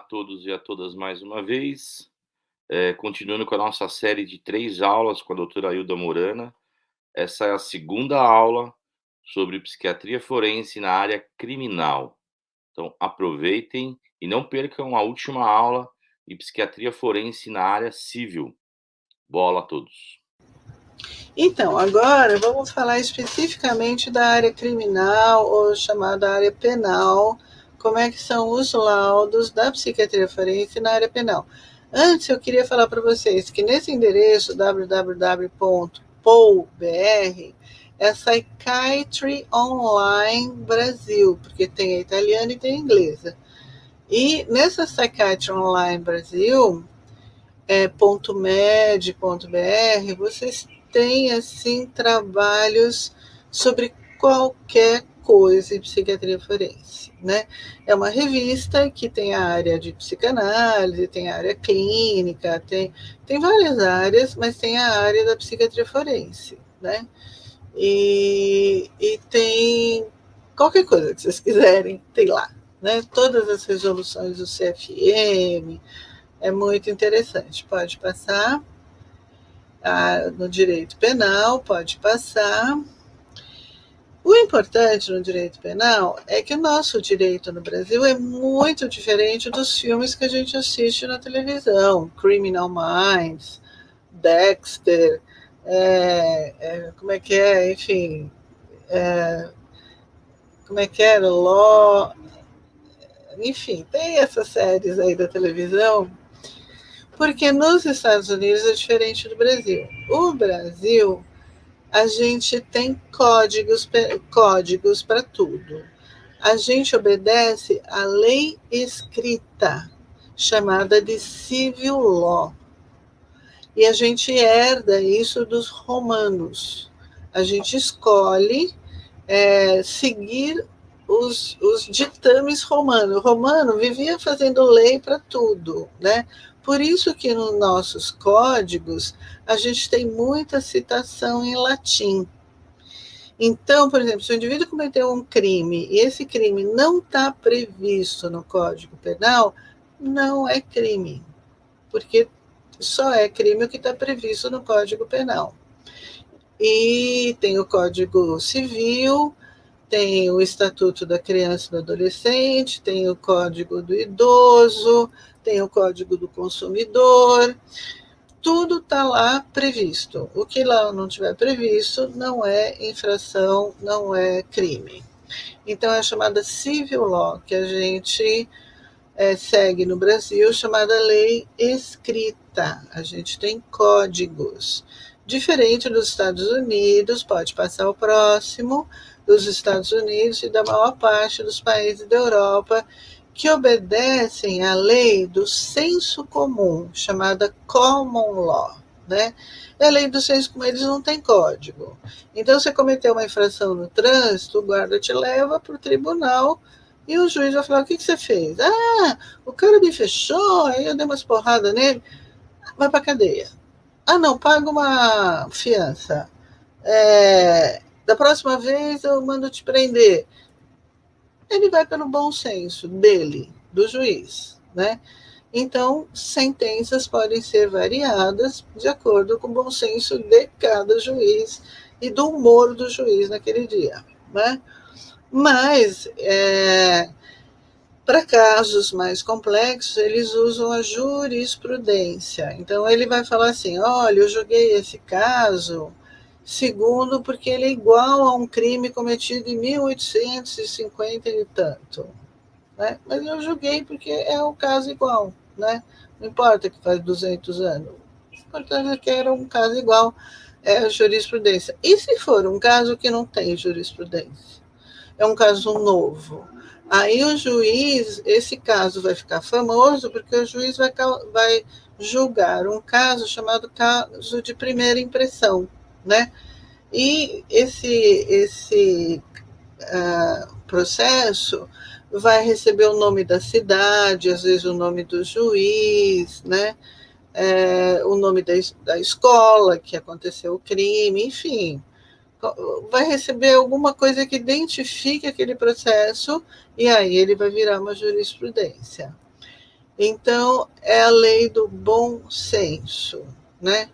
todos e a todas mais uma vez, continuando com a nossa série de 3 aulas com a doutora Ailda Morana. Essa é a segunda aula sobre psiquiatria forense na área criminal. Então aproveitem e não percam a última aula de psiquiatria forense na área civil. Bola a todos. Então, agora vamos falar especificamente da área criminal, ou chamada área penal, como é que são os laudos da psiquiatria forense na área penal. Antes, eu queria falar para vocês que nesse endereço, www.poubr, é Psychiatry Online Brasil, porque tem a italiana e tem a inglesa. E nessa Psychiatry Online Brasil, .med.br, vocês têm, assim, trabalhos sobre qualquer coisa em psiquiatria forense, né? É uma revista que tem a área de psicanálise, tem a área clínica, tem várias áreas, mas tem a área da psiquiatria forense, né? E tem qualquer coisa que vocês quiserem, tem lá, né? Todas as resoluções do CFM, é muito interessante. Pode passar. No direito penal, pode passar. O importante no direito penal é que o nosso direito no Brasil é muito diferente dos filmes que a gente assiste na televisão. Criminal Minds, Dexter, como é que é? Enfim, como é que era? Law. Enfim, tem essas séries aí da televisão. Porque nos Estados Unidos é diferente do Brasil. O Brasil, a gente tem códigos para tudo. A gente obedece à lei escrita, chamada de civil law. E a gente herda isso dos romanos. A gente escolhe seguir os ditames romanos. O romano vivia fazendo lei para tudo, né? Por isso que nos nossos códigos a gente tem muita citação em latim. Então, por exemplo, se o indivíduo cometeu um crime e esse crime não está previsto no Código Penal, não é crime, porque só é crime o que está previsto no Código Penal. E tem o Código Civil, tem o Estatuto da Criança e do Adolescente, tem o Código do Idoso, tem o Código do Consumidor, tudo está lá previsto. O que lá não tiver previsto não é infração, não é crime. Então é a chamada civil law, que a gente segue no Brasil, chamada lei escrita. A gente tem códigos. Diferente dos Estados Unidos, pode passar o próximo, dos Estados Unidos e da maior parte dos países da Europa, que obedecem à lei do senso comum, chamada common law, né? A lei do senso comum, eles não têm código. Então, você cometeu uma infração no trânsito, o guarda te leva para o tribunal e o juiz vai falar: o que você fez? O cara me fechou, aí eu dei umas porradas nele, vai para a cadeia. Não, paga uma fiança. Da próxima vez eu mando te prender. Ele vai pelo bom senso dele, do juiz, né? Então, sentenças podem ser variadas de acordo com o bom senso de cada juiz e do humor do juiz naquele dia, né? Mas, para casos mais complexos, eles usam a jurisprudência. Então, ele vai falar assim: olha, eu julguei esse caso segundo porque ele é igual a um crime cometido em 1850 e tanto, né? Mas eu julguei porque é um caso igual, né? Não importa que faz 200 anos. O importante é que era um caso igual, é a jurisprudência. E se for um caso que não tem jurisprudência? É um caso novo. Aí o juiz, esse caso vai ficar famoso porque o juiz vai julgar um caso chamado caso de primeira impressão, né? E esse processo vai receber o nome da cidade, às vezes o nome do juiz, né? O nome da escola que aconteceu o crime, enfim. Vai receber alguma coisa que identifique aquele processo e aí ele vai virar uma jurisprudência. Então, é a lei do bom senso, né?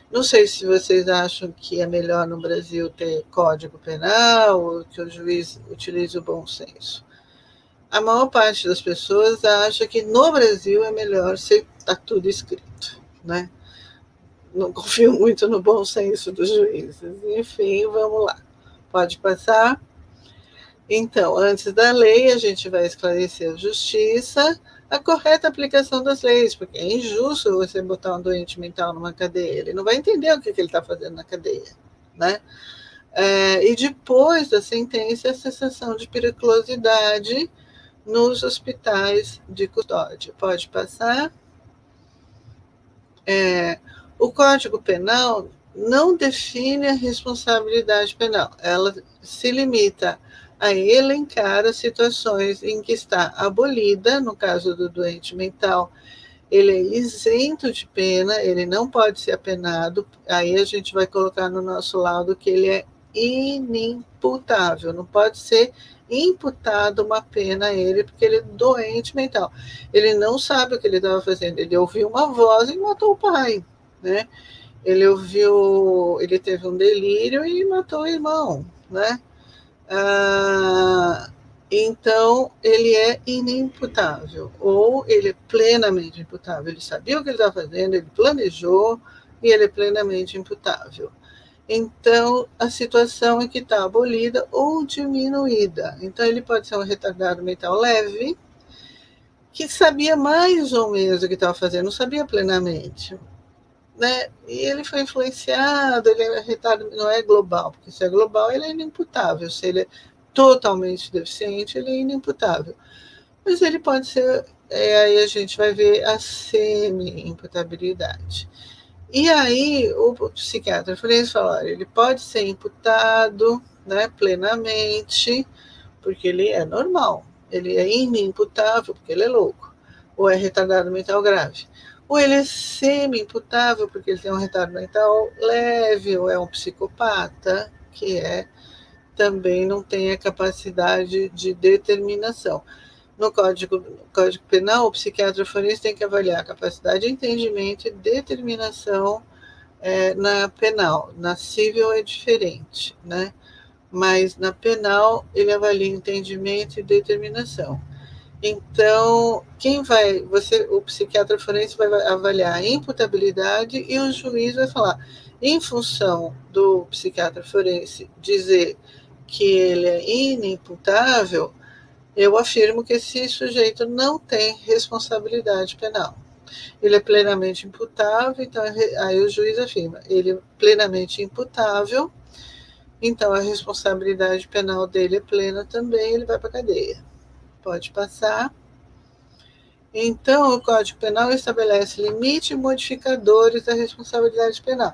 Não sei se vocês acham que é melhor no Brasil ter código penal ou que o juiz utilize o bom senso. A maior parte das pessoas acha que no Brasil é melhor se está tudo escrito, né? Não confio muito no bom senso dos juízes. Enfim, vamos lá. Pode passar? Então, antes da lei, a gente vai esclarecer a justiça, a correta aplicação das leis, porque é injusto você botar um doente mental numa cadeia. Ele não vai entender o que ele está fazendo na cadeia, né? E depois da sentença, a cessação de periculosidade nos hospitais de custódia. Pode passar? O Código Penal não define a responsabilidade penal. Ela se limita a elencar as situações em que está abolida, no caso do doente mental, ele é isento de pena, ele não pode ser apenado, aí a gente vai colocar no nosso laudo que ele é inimputável, não pode ser imputado uma pena a ele, porque ele é doente mental. Ele não sabe o que ele estava fazendo, ele ouviu uma voz e matou o pai, né? Ele teve um delírio e matou o irmão, né? Então, ele é inimputável, ou ele é plenamente imputável. Ele sabia o que ele estava fazendo, ele planejou e ele é plenamente imputável. Então, a situação é que está abolida ou diminuída. Então, ele pode ser um retardado mental leve, que sabia mais ou menos o que estava fazendo, não sabia plenamente, né? E ele foi influenciado, ele é retardo, não é global, porque se é global, ele é inimputável. Se ele é totalmente deficiente, ele é inimputável. Mas ele pode ser, aí a gente vai ver a semi-imputabilidade. E aí o psiquiatra forense falou, ele pode ser imputado, né, plenamente, porque ele é normal. Ele é inimputável, porque ele é louco. Ou é retardado mental grave. Ou ele é semi-imputável, porque ele tem um retardo mental leve, ou é um psicopata, que também não tem a capacidade de determinação. No Código Penal, o psiquiatra forense tem que avaliar a capacidade de entendimento e determinação na penal. Na civil é diferente, né? Mas na penal ele avalia entendimento e determinação. Então, o psiquiatra forense vai avaliar a imputabilidade e o juiz vai falar, em função do psiquiatra forense dizer que ele é inimputável, eu afirmo que esse sujeito não tem responsabilidade penal. Ele é plenamente imputável, então aí o juiz afirma, ele é plenamente imputável, então a responsabilidade penal dele é plena também, ele vai para a cadeia. Pode passar. Então, o Código Penal estabelece limite e modificadores da responsabilidade penal.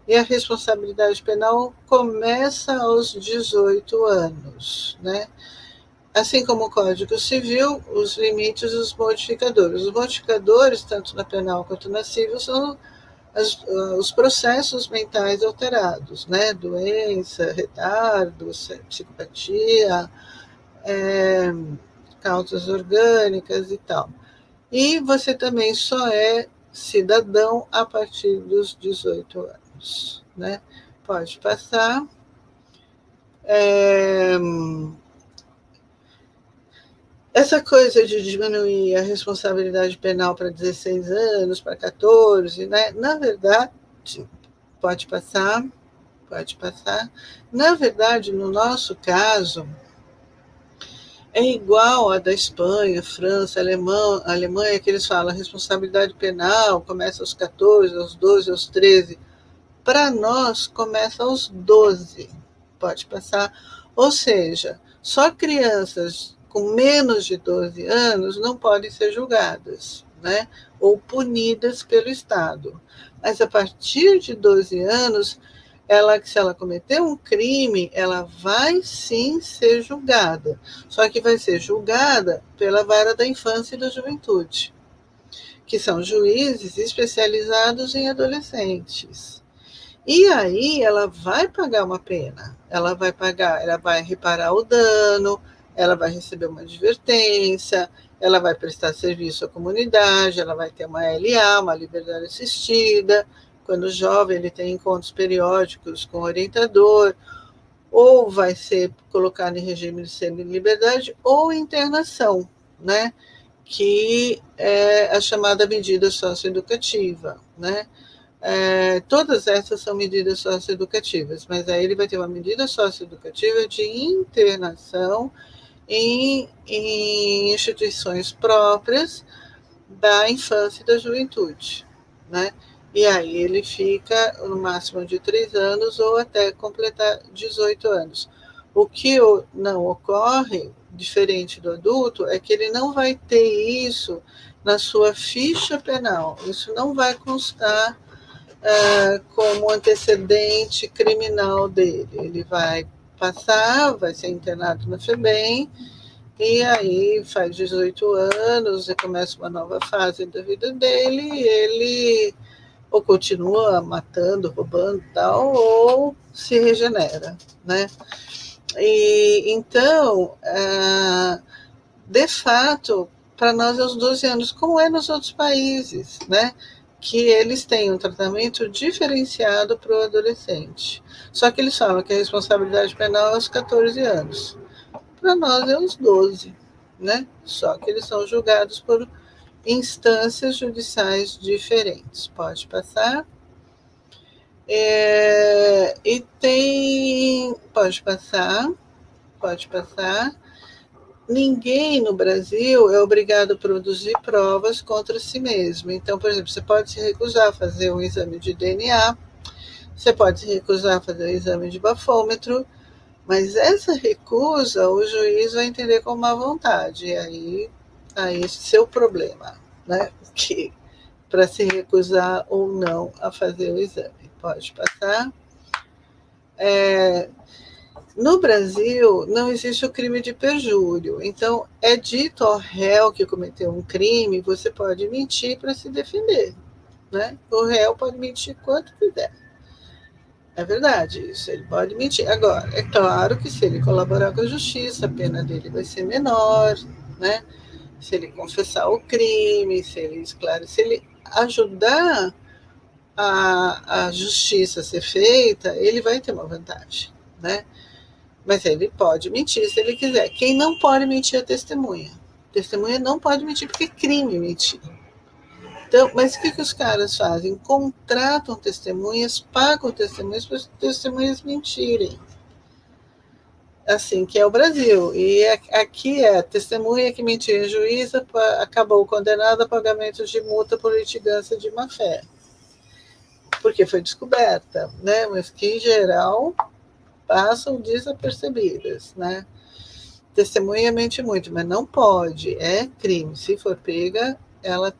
E a responsabilidade penal começa aos 18 anos, né? Assim como o Código Civil, os limites e os modificadores. Os modificadores, tanto na penal quanto na civil, são os processos mentais alterados, né? Doença, retardo, psicopatia, causas orgânicas e tal. E você também só é cidadão a partir dos 18 anos, né? Pode passar. Essa coisa de diminuir a responsabilidade penal para 16 anos, para 14, né? Na verdade, pode passar. Na verdade, no nosso caso, é igual a da Espanha, França, Alemanha, que eles falam, a responsabilidade penal começa aos 14, aos 12, aos 13. Para nós, começa aos 12. Pode passar. Ou seja, só crianças com menos de 12 anos não podem ser julgadas, né? Ou punidas pelo Estado. Mas a partir de 12 anos, se ela cometer um crime, ela vai sim ser julgada. Só que vai ser julgada pela vara da infância e da juventude, que são juízes especializados em adolescentes. E aí ela vai pagar uma pena, ela vai reparar o dano, ela vai receber uma advertência, ela vai prestar serviço à comunidade, ela vai ter uma LA, uma liberdade assistida. Quando jovem, ele tem encontros periódicos com o orientador, ou vai ser colocado em regime de semi-liberdade ou internação, né? Que é a chamada medida socioeducativa, né? Todas essas são medidas socioeducativas, mas aí ele vai ter uma medida socioeducativa de internação em instituições próprias da infância e da juventude, né? E aí ele fica no máximo de 3 anos ou até completar 18 anos. O que não ocorre, diferente do adulto, é que ele não vai ter isso na sua ficha penal. Isso não vai constar como antecedente criminal dele. Ele vai passar, vai ser internado na FEBEM, e aí faz 18 anos e começa uma nova fase da vida dele, e ele ou continua matando, roubando e tal, ou se regenera, né? E então, de fato, para nós é os 12 anos, como é nos outros países, né? Que eles têm um tratamento diferenciado para o adolescente. Só que eles falam que a responsabilidade penal é aos 14 anos. Para nós é os 12, né? Só que eles são julgados por instâncias judiciais diferentes. Pode passar. E tem. Pode passar. Pode passar. Ninguém no Brasil é obrigado a produzir provas contra si mesmo. Então, por exemplo, você pode se recusar a fazer um exame de DNA, você pode se recusar a fazer um exame de bafômetro, mas essa recusa o juiz vai entender como má vontade. E aí seu problema, né? Que para se recusar ou não a fazer o exame. Pode passar. No Brasil, não existe o crime de perjúrio. Então, é dito ao réu que cometeu um crime, você pode mentir para se defender, né? O réu pode mentir quanto quiser. É verdade isso, ele pode mentir. Agora, é claro que se ele colaborar com a justiça, a pena dele vai ser menor, né? Se ele confessar o crime, se ele esclarecer, se ele ajudar a justiça a ser feita, ele vai ter uma vantagem, né? Mas ele pode mentir se ele quiser. Quem não pode mentir é a testemunha. Testemunha não pode mentir porque é crime mentir. Então, mas o que os caras fazem? Contratam testemunhas, pagam testemunhas para as testemunhas mentirem. Assim que é o Brasil. E aqui é a testemunha que mentiu em juíza, acabou condenada a pagamento de multa por litigância de má-fé. Porque foi descoberta, né? Mas que, em geral, passam desapercebidas, né? Testemunha mente muito, mas não pode, é crime. Se for pega, ela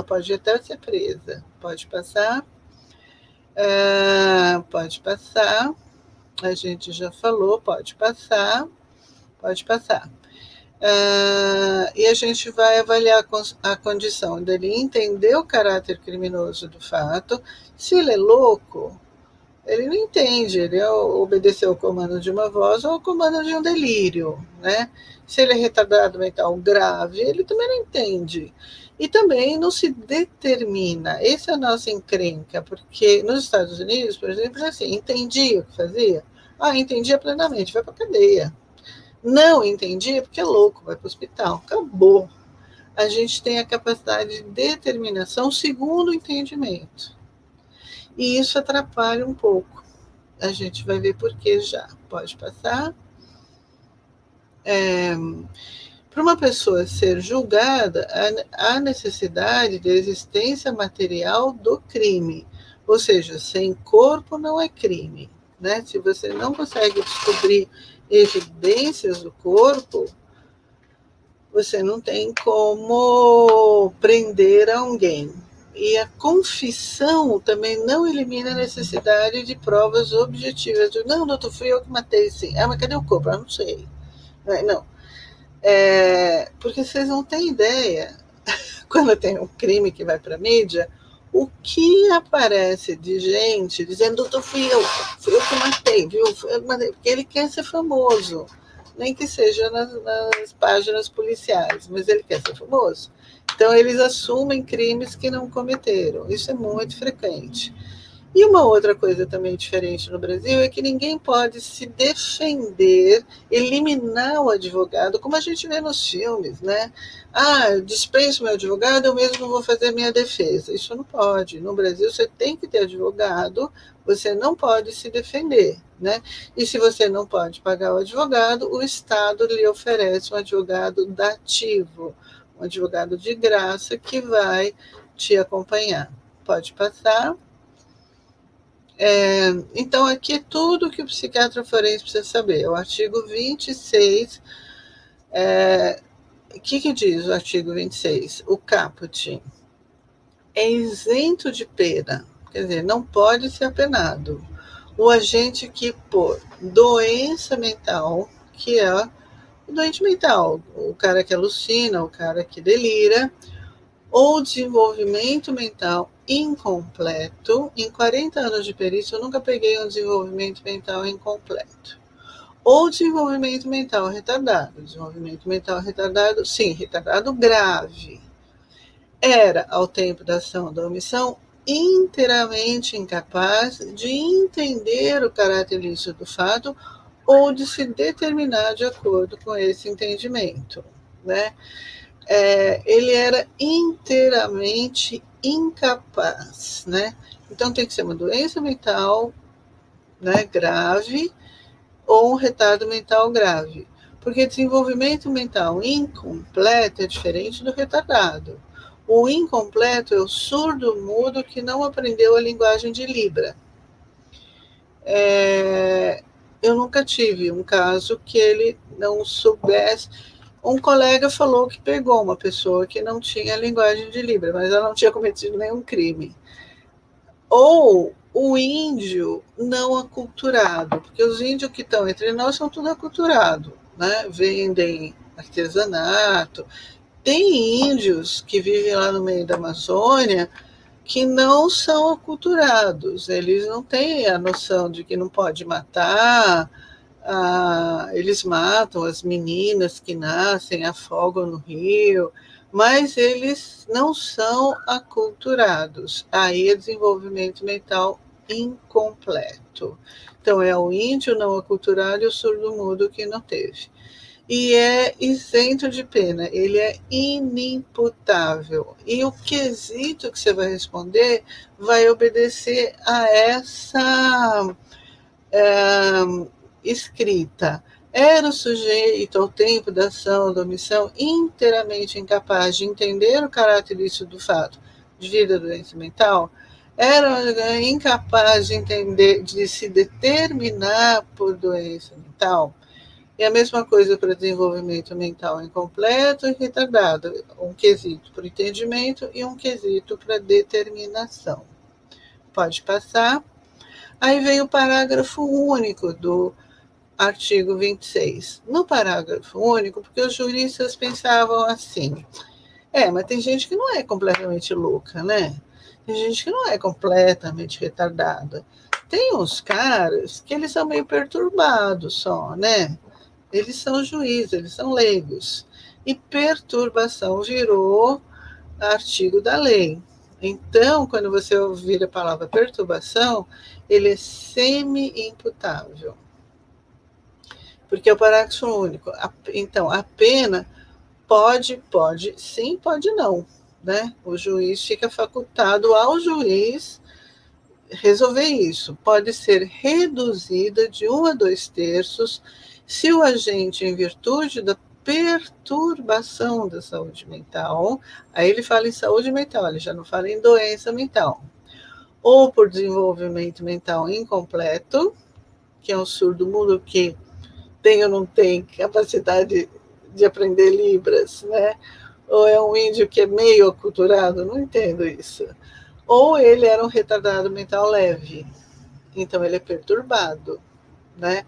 pode até ser presa. Pode passar. Pode passar. A gente já falou, pode passar. Pode passar. E a gente vai avaliar a condição dele entender o caráter criminoso do fato. Se ele é louco, ele não entende, ele obedeceu ao comando de uma voz ou ao comando de um delírio, né? Se ele é retardado mental grave, ele também não entende. E também não se determina. Essa é a nossa encrenca, porque nos Estados Unidos, por exemplo, é assim, entendia o que fazia? Entendia plenamente, vai para a cadeia. Não entendia porque é louco, vai para o hospital. Acabou. A gente tem a capacidade de determinação segundo o entendimento. E isso atrapalha um pouco. A gente vai ver por que já. Pode passar. Para uma pessoa ser julgada, há necessidade de existência material do crime. Ou seja, sem corpo não é crime, né? Se você não consegue descobrir evidências do corpo, você não tem como prender alguém. E a confissão também não elimina a necessidade de provas objetivas. Não, doutor, fui eu que matei, sim. Mas cadê o corpo? Eu não sei. Não. Porque vocês não têm ideia, quando tem um crime que vai para a mídia, o que aparece de gente dizendo, doutor, fui eu que matei, viu? Porque ele quer ser famoso. nem que seja nas páginas policiais, mas ele quer ser famoso. Então, eles assumem crimes que não cometeram. Isso é muito frequente. E uma outra coisa também diferente no Brasil é que ninguém pode se defender, eliminar o advogado, como a gente vê nos filmes, né? Ah, eu dispenso meu advogado, eu mesmo vou fazer minha defesa. Isso não pode. No Brasil, você tem que ter advogado, você não pode se defender, né? E se você não pode pagar o advogado, o Estado lhe oferece um advogado dativo, um advogado de graça que vai te acompanhar. Pode passar. Então, aqui é tudo que o psiquiatra forense precisa saber. O artigo 26, o que diz o artigo 26? O caput é isento de pena, quer dizer, não pode ser apenado. O agente que por doença mental, que é o doente mental, o cara que alucina, o cara que delira, ou desenvolvimento mental incompleto. Em 40 anos de perícia, eu nunca peguei um desenvolvimento mental incompleto. Ou desenvolvimento mental retardado. Desenvolvimento mental retardado, sim, retardado grave. Era, ao tempo da ação da omissão, inteiramente incapaz de entender o caráter ilícito do fato ou de se determinar de acordo com esse entendimento, né? Ele era inteiramente incapaz, né? Então tem que ser uma doença mental, né, grave ou um retardo mental grave, porque desenvolvimento mental incompleto é diferente do retardado. O incompleto é o surdo-mudo que não aprendeu a linguagem de Libra. Eu nunca tive um caso que ele não soubesse. Um colega falou que pegou uma pessoa que não tinha linguagem de Libra, mas ela não tinha cometido nenhum crime. Ou o índio não aculturado, porque os índios que estão entre nós são tudo aculturado, né? Vendem artesanato. Tem índios que vivem lá no meio da Amazônia que não são aculturados, eles não têm a noção de que não pode matar. Eles matam as meninas que nascem, afogam no rio, mas eles não são aculturados. Aí é desenvolvimento mental incompleto. Então, é o índio não aculturado e o surdo-mudo que não teve. E é isento de pena, ele é inimputável. E o quesito que você vai responder vai obedecer a essa escrita. Era o sujeito, ao tempo da ação, da omissão, inteiramente incapaz de entender o caráter ilícito do fato devido à doença mental? Era incapaz de entender, de se determinar por doença mental? E a mesma coisa para desenvolvimento mental incompleto e retardado. Um quesito para entendimento e um quesito para determinação. Pode passar. Aí vem o parágrafo único do artigo 26. No parágrafo único, porque os juristas pensavam assim, mas tem gente que não é completamente louca, né? Tem gente que não é completamente retardada. Tem uns caras que eles são meio perturbados só, né? Eles são juízes, eles são leigos. E perturbação virou artigo da lei. Então, quando você ouvir a palavra perturbação, ele é semi-imputável. Porque é o parágrafo único. Então, a pena pode, sim, pode não, né? O juiz fica facultado ao juiz resolver isso. Pode ser reduzida de 1 a 2/3 se o agente, em virtude da perturbação da saúde mental, aí ele fala em saúde mental, ele já não fala em doença mental, ou por desenvolvimento mental incompleto, que é um surdo-mudo que tem ou não tem capacidade de aprender Libras, né? Ou é um índio que é meio aculturado, não entendo isso. Ou ele era um retardado mental leve, então ele é perturbado, né?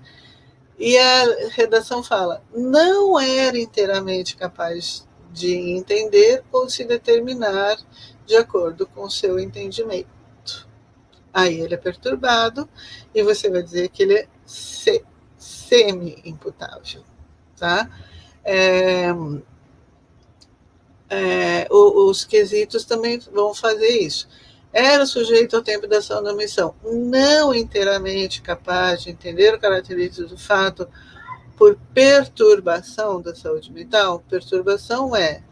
E a redação fala, não era inteiramente capaz de entender ou se determinar de acordo com o seu entendimento. Aí ele é perturbado e você vai dizer que ele é semi-imputável. tá? Os quesitos também vão fazer isso. Era o sujeito ao tempo da ação da omissão não inteiramente capaz de entender o característico do fato por perturbação da saúde mental. Perturbação é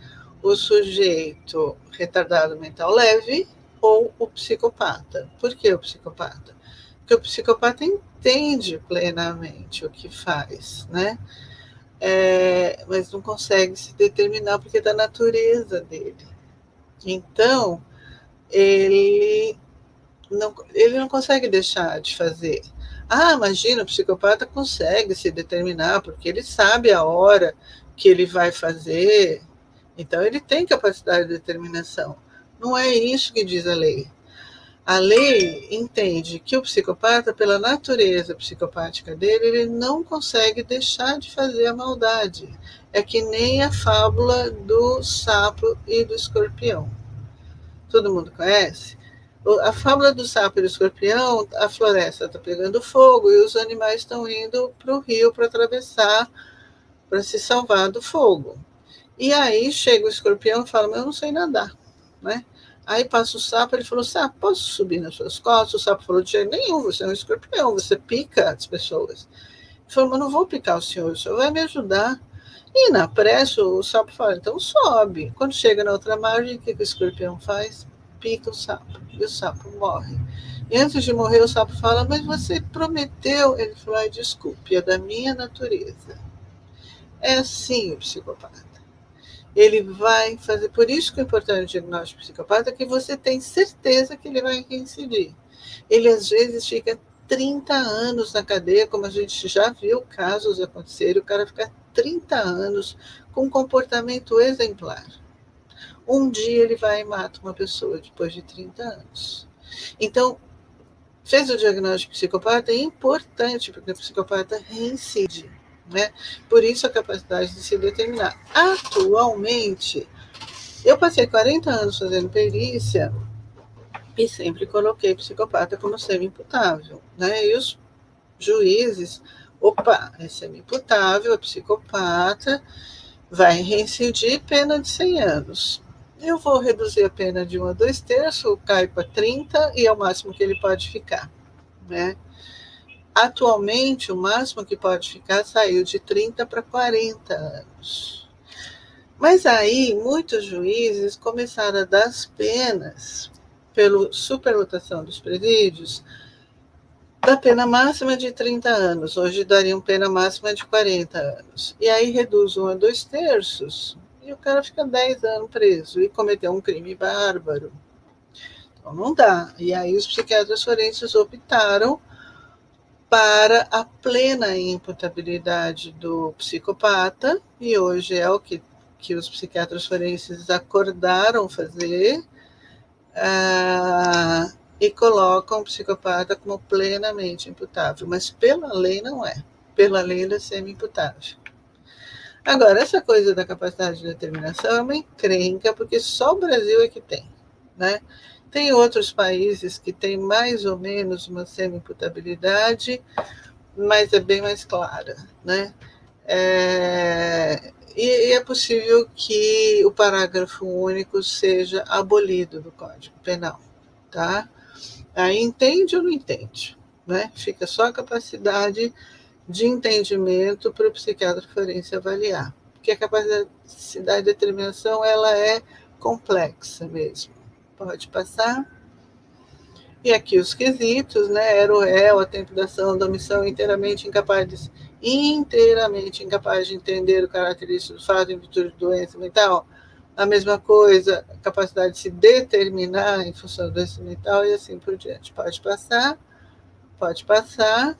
o sujeito retardado mental leve ou o psicopata. Por que o psicopata? Porque o psicopata entende plenamente o que faz, né? Mas não consegue se determinar porque é da natureza dele. Então, ele não consegue deixar de fazer. Imagina, o psicopata consegue se determinar, porque ele sabe a hora que ele vai fazer, então ele tem capacidade de determinação. Não é isso que diz a lei. A lei entende que o psicopata, pela natureza psicopática dele, ele não consegue deixar de fazer a maldade. É que nem a fábula do sapo e do escorpião. Todo mundo conhece? A fábula do sapo e do escorpião, a floresta está pegando fogo e os animais estão indo para o rio para atravessar, para se salvar do fogo. E aí chega o escorpião e fala, mas eu não sei nadar, né? Aí passa o sapo, ele falou, sapo, posso subir nas suas costas? O sapo falou, de jeito nenhum, você é um escorpião, você pica as pessoas. Ele falou, mas não vou picar o senhor vai me ajudar. E na pressa o sapo fala, então sobe. Quando chega na outra margem, o que o escorpião faz? Pica o sapo, e o sapo morre. E antes de morrer, o sapo fala, mas você prometeu. Ele falou, desculpe, é da minha natureza. É assim o psicopata. Ele vai fazer, por isso que é importante o diagnóstico psicopata, que você tem certeza que ele vai reincidir. Ele às vezes fica 30 anos na cadeia, como a gente já viu casos acontecerem, o cara fica 30 anos com um comportamento exemplar. Um dia ele vai e mata uma pessoa depois de 30 anos. Então, fez o diagnóstico psicopata é importante, porque o psicopata reincide, né? Por isso a capacidade de se determinar. Atualmente, eu passei 40 anos fazendo perícia e sempre coloquei psicopata como semi-imputável, né? E os juízes, é semi-imputável, é psicopata, vai reincidir, pena de 100 anos. Eu vou reduzir a pena de 1 a 2 terços, cai para 30 e é o máximo que ele pode ficar, né? Atualmente, o máximo que pode ficar saiu de 30 para 40 anos. Mas aí, muitos juízes começaram a dar as penas, pela superlotação dos presídios, da pena máxima de 30 anos. Hoje dariam pena máxima de 40 anos. E aí reduz 1 a 2 terços e o cara fica 10 anos preso e cometeu um crime bárbaro. Então não dá. E aí os psiquiatras forenses optaram para a plena imputabilidade do psicopata, e hoje é o que os psiquiatras forenses acordaram fazer, e colocam o psicopata como plenamente imputável, mas pela lei não é. Pela lei ele é semi-imputável. Agora, essa coisa da capacidade de determinação é uma encrenca, porque só o Brasil é que tem, né? Tem outros países que têm mais ou menos uma semi-imputabilidade, mas é bem mais clara, né? E é possível que o parágrafo único seja abolido do Código Penal, tá? Aí entende ou não entende, né? Fica só a capacidade de entendimento para o psiquiatra forense avaliar, porque a capacidade de determinação ela é complexa mesmo. Pode passar. E aqui os quesitos, né? Era o réu, a tempo da ação, da omissão, inteiramente incapaz de entender o característico do fato em virtude de doença mental. A mesma coisa, capacidade de se determinar em função da doença mental e assim por diante. Pode passar, pode passar.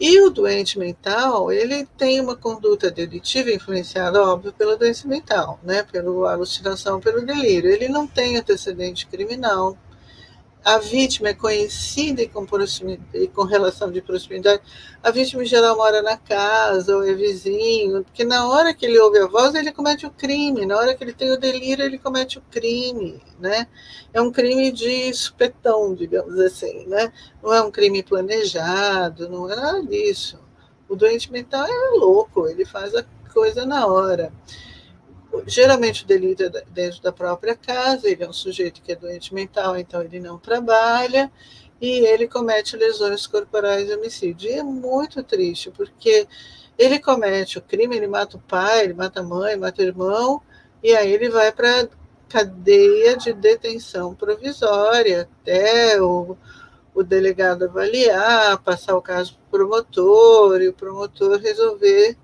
E o doente mental, ele tem uma conduta delitiva influenciada, óbvio, pela doença mental, né? Pela alucinação, pelo delírio. Ele não tem antecedente criminal. A vítima é conhecida e com relação de proximidade. A vítima, em geral, mora na casa ou é vizinho, porque na hora que ele ouve a voz, ele comete o crime. Na hora que ele tem o delírio, ele comete o crime, né? É um crime de supetão, digamos assim, né? Não é um crime planejado, não é nada disso. O doente mental é louco, ele faz a coisa na hora. Geralmente o delito é dentro da própria casa, ele é um sujeito que é doente mental, então ele não trabalha, e ele comete lesões corporais e homicídio. E é muito triste, porque ele comete o crime, ele mata o pai, ele mata a mãe, mata o irmão, e aí ele vai para cadeia de detenção provisória, até o delegado avaliar, passar o caso para o promotor, e o promotor resolver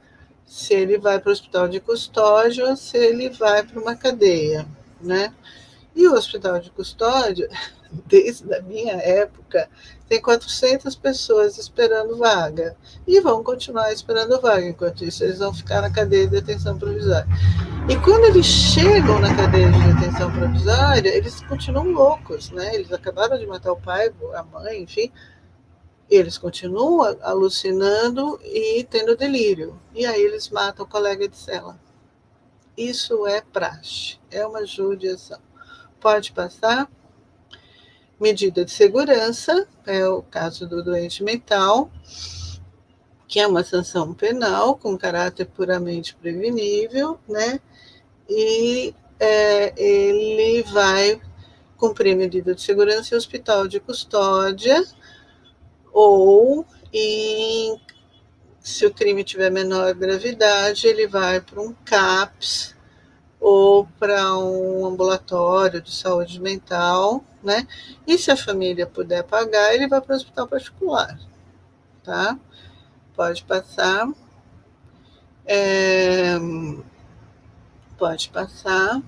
se ele vai para o hospital de custódia ou se ele vai para uma cadeia, né? E o hospital de custódia, desde a minha época, tem 400 pessoas esperando vaga e vão continuar esperando vaga. Enquanto isso, eles vão ficar na cadeia de detenção provisória. E quando eles chegam na cadeia de detenção provisória, eles continuam loucos, né? Eles acabaram de matar o pai, a mãe, enfim, eles continuam alucinando e tendo delírio. E aí eles matam o colega de cela. Isso é praxe, é uma judiação. Pode passar. Medida de segurança, é o caso do doente mental, que é uma sanção penal com caráter puramente prevenível, né? E ele vai cumprir medida de segurança em hospital de custódia ou em se o crime tiver menor gravidade, ele vai para um CAPS ou para um ambulatório de saúde mental, né? E se a família puder pagar, ele vai para o hospital particular, tá? Pode passar. Pode passar.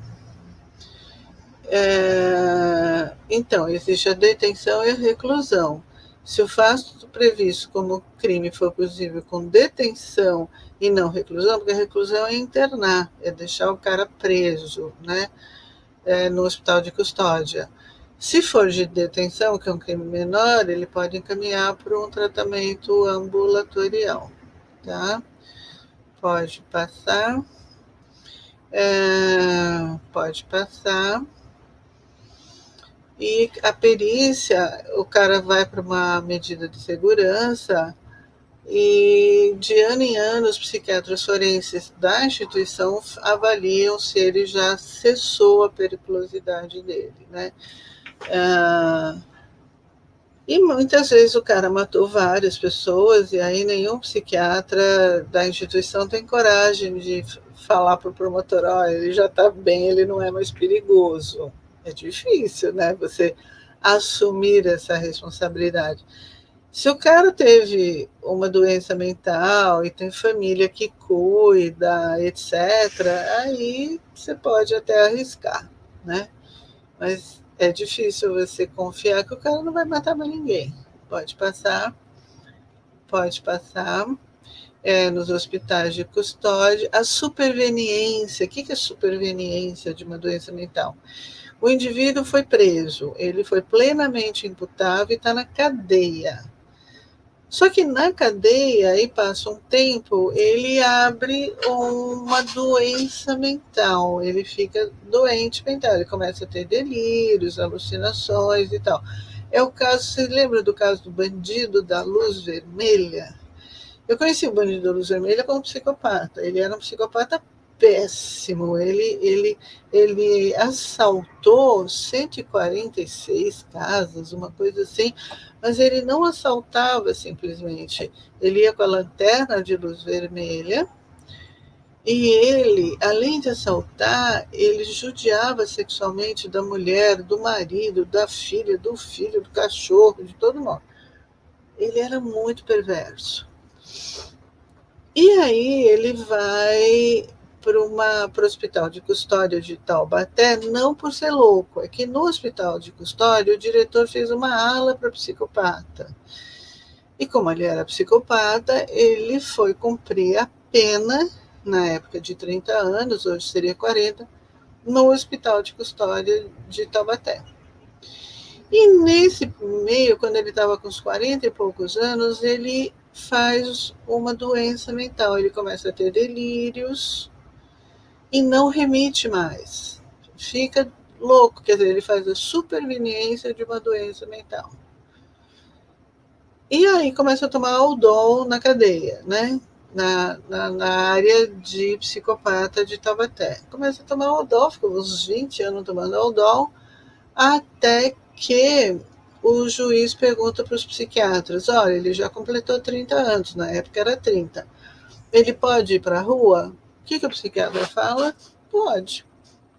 Então, existe a detenção e a reclusão. Se o fato previsto como crime for possível com detenção e não reclusão, porque a reclusão é internar, é deixar o cara preso, né, no hospital de custódia. Se for de detenção, que é um crime menor, ele pode encaminhar para um tratamento ambulatorial, tá? Pode passar. Pode passar. E a perícia, o cara vai para uma medida de segurança e de ano em ano os psiquiatras forenses da instituição avaliam se ele já cessou a periculosidade dele, né? E muitas vezes o cara matou várias pessoas e aí nenhum psiquiatra da instituição tem coragem de falar para o promotor, ele já está bem, ele não é mais perigoso. É difícil, né? Você assumir essa responsabilidade. Se o cara teve uma doença mental e tem família que cuida, etc., aí você pode até arriscar, né? Mas é difícil você confiar que o cara não vai matar mais ninguém. Pode passar. Pode passar. Nos hospitais de custódia. A superveniência. O que é superveniência de uma doença mental? O indivíduo foi preso, ele foi plenamente imputável e está na cadeia. Só que na cadeia, aí passa um tempo, ele abre uma doença mental, ele fica doente mental, ele começa a ter delírios, alucinações e tal. É o caso, você lembra do caso do bandido da luz vermelha? Eu conheci o bandido da luz vermelha como psicopata, ele era um psicopata péssimo, ele assaltou 146 casas, uma coisa assim, mas ele não assaltava simplesmente, ele ia com a lanterna de luz vermelha e ele, além de assaltar, ele judiava sexualmente da mulher, do marido, da filha, do filho, do cachorro, de todo mundo. Ele era muito perverso. E aí ele vai para o hospital de custódia de Taubaté, não por ser louco, é que no hospital de custódia o diretor fez uma ala para psicopata. E como ele era psicopata, ele foi cumprir a pena, na época de 30 anos, hoje seria 40, no hospital de custódia de Taubaté. E nesse meio, quando ele estava com uns 40 e poucos anos, ele faz uma doença mental. Ele começa a ter delírios e não remite mais. Fica louco, quer dizer, ele faz a superveniência de uma doença mental. E aí começa a tomar Aldol na cadeia, né? Na área de psicopata de Taubaté. Começa a tomar Aldol, ficou uns 20 anos tomando Aldol, até que o juiz pergunta para os psiquiatras: olha, ele já completou 30 anos, na época era 30. Ele pode ir para a rua? O que o psiquiatra fala? Pode.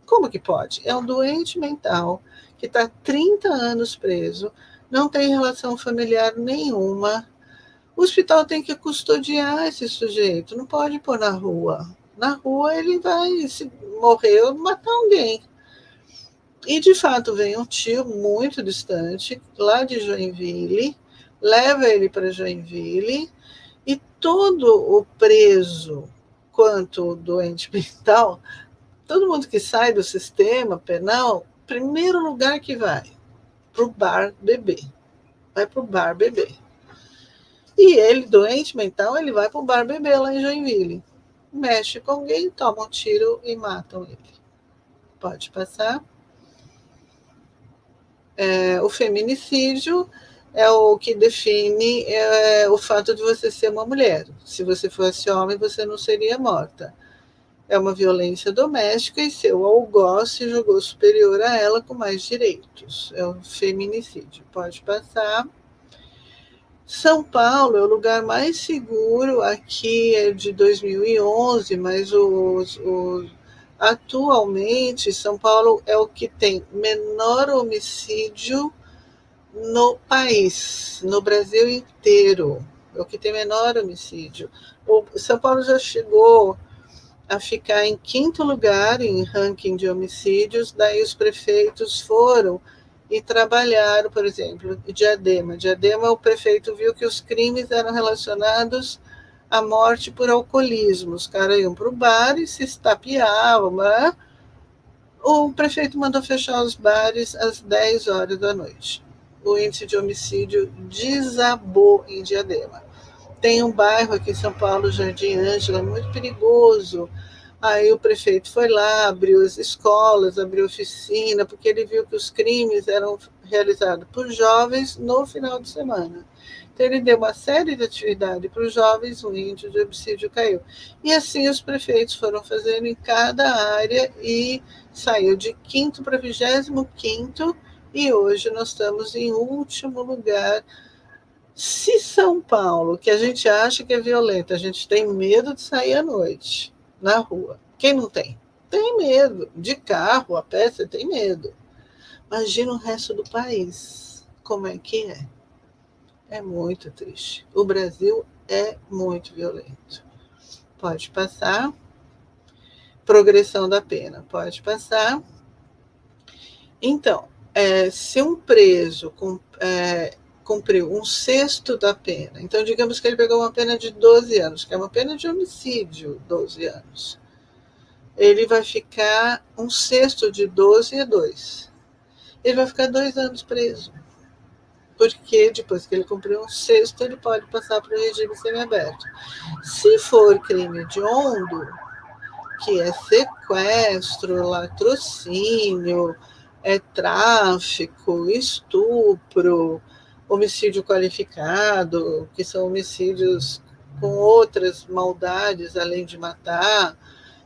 Como que pode? É um doente mental que está 30 anos preso, não tem relação familiar nenhuma. O hospital tem que custodiar esse sujeito, não pode pôr na rua. Na rua ele vai, se morrer, matar alguém. E de fato vem um tio muito distante, lá de Joinville, leva ele para Joinville e todo o preso quanto o doente mental, todo mundo que sai do sistema penal, primeiro lugar que vai para o bar beber. Vai para o bar beber. E ele, doente mental, ele vai para o bar beber lá em Joinville. Mexe com alguém, toma um tiro e matam ele. Pode passar. O feminicídio é o que define o fato de você ser uma mulher. Se você fosse homem, você não seria morta. É uma violência doméstica e seu algoz se julgou superior a ela com mais direitos. É o feminicídio. Pode passar. São Paulo é o lugar mais seguro, aqui é de 2011, mas atualmente São Paulo é o que tem menor homicídio no país, no Brasil inteiro. É o que tem menor homicídio. O São Paulo já chegou a ficar em quinto lugar em ranking de homicídios, daí os prefeitos foram e trabalharam, por exemplo, Diadema. Diadema, o prefeito viu que os crimes eram relacionados à morte por alcoolismo. Os caras iam para o bar e se estapeavam. Né? O prefeito mandou fechar os bares às 10 horas da noite. O índice de homicídio desabou em Diadema. Tem um bairro aqui em São Paulo, Jardim Ângela, muito perigoso. Aí o prefeito foi lá, abriu as escolas, abriu oficina, porque ele viu que os crimes eram realizados por jovens no final de semana. Então ele deu uma série de atividades para os jovens, o índice de homicídio caiu. E assim os prefeitos foram fazendo em cada área e saiu de quinto para 25º e hoje nós estamos em último lugar. Se São Paulo, que a gente acha que é violenta, a gente tem medo de sair à noite na rua. Quem não tem? Tem medo. De carro, a pé, você tem medo. Imagina o resto do país. Como é que é? É muito triste. O Brasil é muito violento. Pode passar. Progressão da pena. Pode passar. Então, se um preso cumpriu um sexto da pena, então digamos que ele pegou uma pena de 12 anos, que é uma pena de homicídio, 12 anos, ele vai ficar um sexto de 12 é 2. Ele vai ficar 2 anos preso, porque depois que ele cumpriu um sexto, ele pode passar para o regime semiaberto. Se for crime hediondo, que é sequestro, latrocínio, tráfico, estupro, homicídio qualificado, que são homicídios com outras maldades além de matar,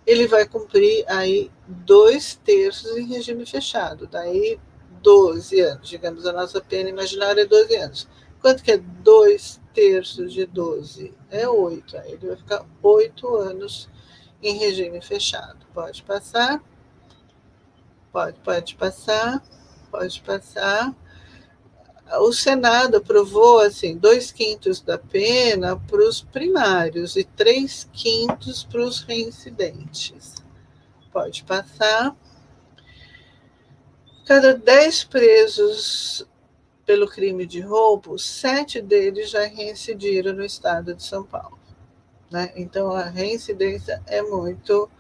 ele vai cumprir aí 2/3 em regime fechado, daí 12 anos, digamos, a nossa pena imaginária é 12 anos. Quanto que é 2/3 de 12? É 8, aí ele vai ficar 8 anos em regime fechado. Pode passar? Pode passar. Pode passar. O Senado aprovou assim 2/5 da pena para os primários e 3/5 para os reincidentes. Pode passar. Cada 10 presos pelo crime de roubo, 7 deles já reincidiram no estado de São Paulo. Né? Então, a reincidência é muito,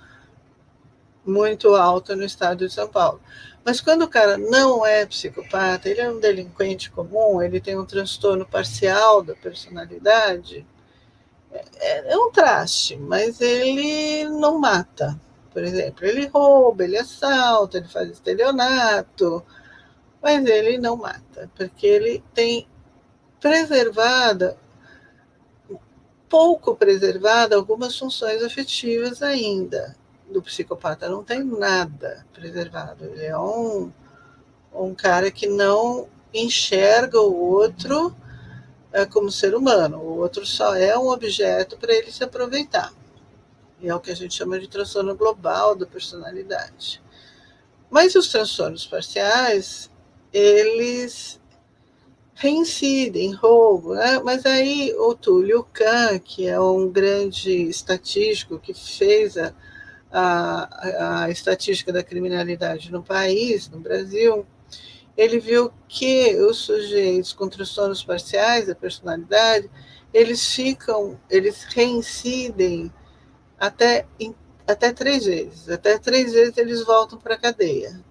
muito alta no estado de São Paulo. Mas quando o cara não é psicopata, ele é um delinquente comum, ele tem um transtorno parcial da personalidade, é um traste, mas ele não mata. Por exemplo, ele rouba, ele assalta, ele faz estelionato, mas ele não mata, porque ele tem preservada, pouco preservada, algumas funções afetivas ainda. Do psicopata não tem nada preservado. Ele é um cara que não enxerga o outro como ser humano. O outro só é um objeto para ele se aproveitar. E é o que a gente chama de transtorno global da personalidade. Mas os transtornos parciais, eles reincidem, roubo, né? Mas aí o Túlio Kahn, que é um grande estatístico que fez a estatística da criminalidade no país, no Brasil, ele viu que os sujeitos com transtornos parciais da personalidade, eles reincidem até 3 vezes. Até 3 vezes eles voltam para a cadeia.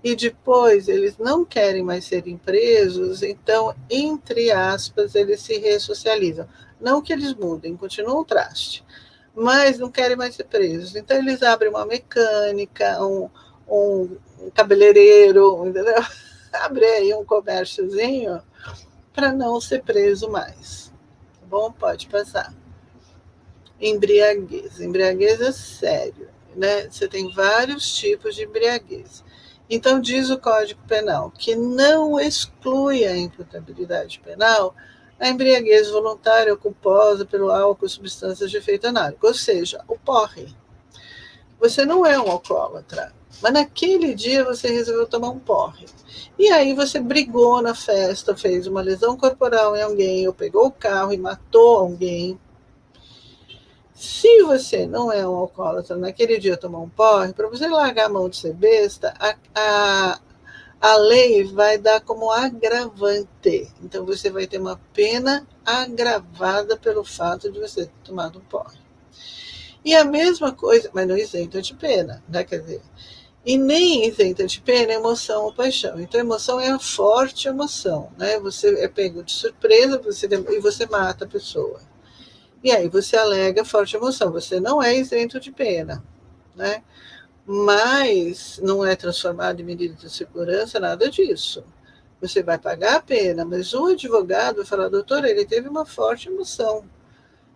E depois eles não querem mais serem presos, então, entre aspas, eles se ressocializam. Não que eles mudem, continuam o traste, mas não querem mais ser presos. Então, eles abrem uma mecânica, um cabeleireiro, entendeu? Abre aí um comérciozinho para não ser preso mais. Tá bom? Pode passar. Embriaguez. Embriaguez é sério, né? Você tem vários tipos de embriaguez. Então, diz o Código Penal que não exclui a imputabilidade penal a embriaguez voluntária ou culposa pelo álcool ou substâncias de efeito análogo, ou seja, o porre. Você não é um alcoólatra, mas naquele dia você resolveu tomar um porre. E aí você brigou na festa, fez uma lesão corporal em alguém, ou pegou o carro e matou alguém. Se você não é um alcoólatra, naquele dia tomar um porre, para você largar a mão de ser besta, a lei vai dar como agravante. Então você vai ter uma pena agravada pelo fato de você ter tomado um porre. E a mesma coisa, mas não isenta de pena, né? Quer dizer, e nem isenta de pena emoção ou paixão. Então, emoção é a forte emoção, né? Você é pego de surpresa e você mata a pessoa. E aí você alega forte emoção. Você não é isento de pena, né? Mas não é transformado em medida de segurança, nada disso. Você vai pagar a pena, mas o advogado vai falar, doutor, ele teve uma forte emoção.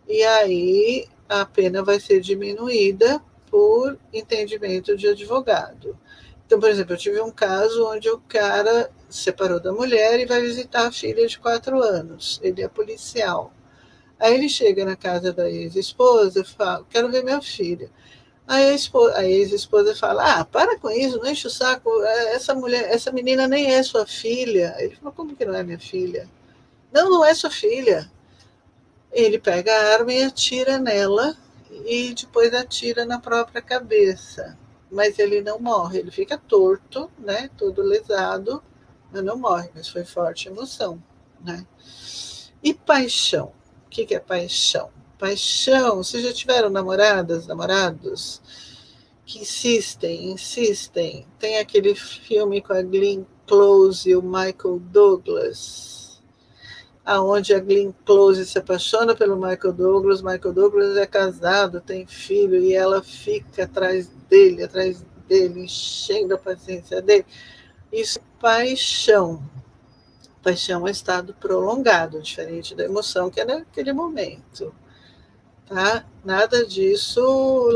E aí a pena vai ser diminuída por entendimento de advogado. Então, por exemplo, eu tive um caso onde o cara separou da mulher e vai visitar a filha de 4 anos. Ele é policial. Aí ele chega na casa da ex-esposa e fala, quero ver minha filha. Aí a ex-esposa fala, para com isso, não enche o saco, essa menina nem é sua filha. Ele falou, como que não é minha filha? Não, não é sua filha. Ele pega a arma e atira nela e depois atira na própria cabeça. Mas ele não morre, ele fica torto, né, todo lesado, mas não morre, mas foi forte emoção, né? E paixão? O que é paixão? Paixão, vocês já tiveram namoradas, namorados que insistem. Tem aquele filme com a Glenn Close e o Michael Douglas, aonde a Glenn Close se apaixona pelo Michael Douglas é casado, tem filho, e ela fica atrás dele, enchendo a paciência dele. Isso é paixão. Paixão é um estado prolongado, diferente da emoção que é naquele momento. Tá? Nada disso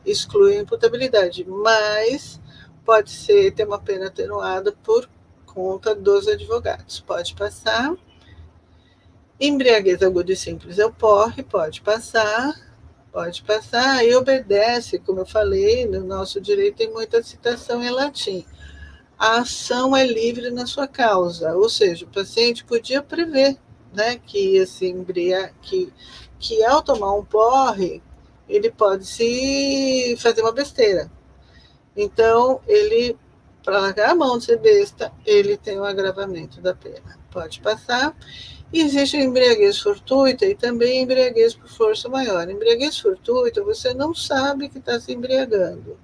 exclui a imputabilidade, mas pode ter uma pena atenuada por conta dos advogados. Pode passar. Embriaguez aguda e simples é o porre, pode passar. E obedece, como eu falei, no nosso direito tem muita citação em latim. A ação é livre na sua causa, ou seja, o paciente podia prever, né, que ao tomar um porre, ele pode se fazer uma besteira. Então, para largar a mão de ser besta, ele tem um agravamento da pena. Pode passar. E existe a embriaguez fortuita e também a embriaguez por força maior. Embriaguez fortuita, você não sabe que está se embriagando.